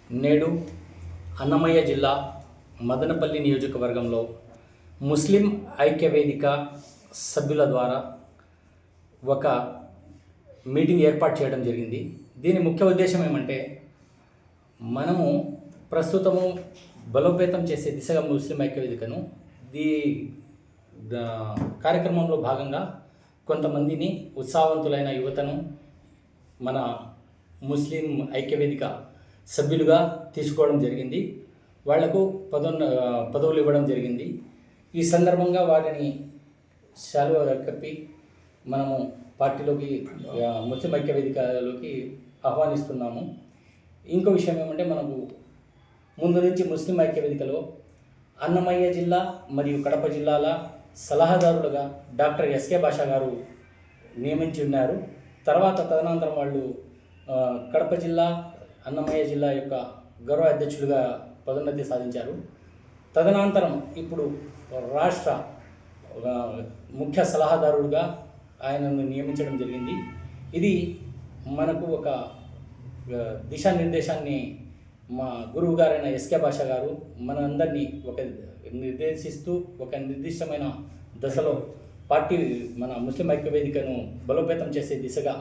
నేడు అన్నమయ్య జిల్లా మదనపల్లి నియోజకవర్గంలో ముస్లిం ఐక్యవేదిక సభ్యుల ద్వారా ఒక మీటింగ్ ఏర్పాటు చేయడం జరిగింది. దీని ముఖ్య ఉద్దేశం ఏమంటే, మనము ప్రస్తుతము బలోపేతం చేసే దిశగా ముస్లిం ఐక్యవేదికను కార్యక్రమంలో భాగంగా కొంతమందిని ఉత్సాహవంతులైన యువతను మన ముస్లిం ఐక్యవేదిక సభ్యులుగా తీసుకోవడం జరిగింది. వాళ్లకు పదవులు ఇవ్వడం జరిగింది. ఈ సందర్భంగా వారిని శాలువా కప్పి మనము పార్టీలోకి ముస్లిం ఐక్యవేదికలోకి ఆహ్వానిస్తున్నాము. ఇంకో విషయం ఏమంటే, మనకు ముందు నుంచి ముస్లిం ఐక్యవేదికలో అన్నమయ్య జిల్లా మరియు కడప జిల్లాల సలహాదారులుగా డాక్టర్ ఎస్కే భాషా గారు నియమించి ఉన్నారు. తదనంతరం వాళ్ళు కడప జిల్లా అన్నమయ్య జిల్లా యొక్క గౌరవ అధ్యక్షులుగా పదోన్నతి సాధించారు. తదనంతరం ఇప్పుడు రాష్ట్ర ముఖ్య సలహాదారుడుగా ఆయనను నియమించడం జరిగింది. ఇది మనకు ఒక దిశానిర్దేశాన్ని మా గురువు గారైన ఎస్కే భాషా గారు మనందరినీ నిర్దేశిస్తూ ఒక నిర్దిష్టమైన దశలో పార్టీ మన ముస్లిం ఐక్యవేదికను బలోపేతం చేసే దిశగా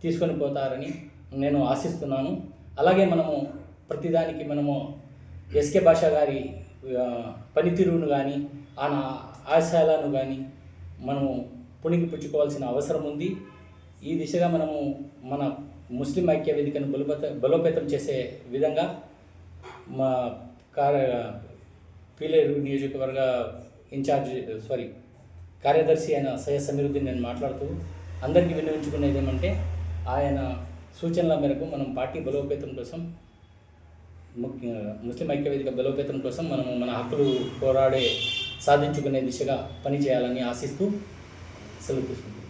తీసుకొని పోతారని నేను ఆశిస్తున్నాను. అలాగే మనము ప్రతిదానికి మనము ఎస్కే భాషా గారి పనితీరును కానీ ఆయన ఆశయాలను కానీ మనము పుణికిపుచ్చుకోవాల్సిన అవసరం ఉంది. ఈ దిశగా మనము మన ముస్లిం ఐక్యవేదికను బలోపేతం చేసే విధంగా మా పీలేరు నియోజకవర్గ కార్యదర్శి అయిన సయ్యద్ సమీరుద్దీన్ నేను మాట్లాడుతూ అందరికీ విన్నవించుకునేది ఏమంటే, ఆయన సూచనల మేరకు మనం పార్టీ బలోపేతం కోసం ముస్లిం ఐక్యవేదిక బలోపేతం కోసం మనము మన హక్కులు సాధించుకునే దిశగా పనిచేయాలని ఆశిస్తూ సెలవు తీసుకుంటున్నాం.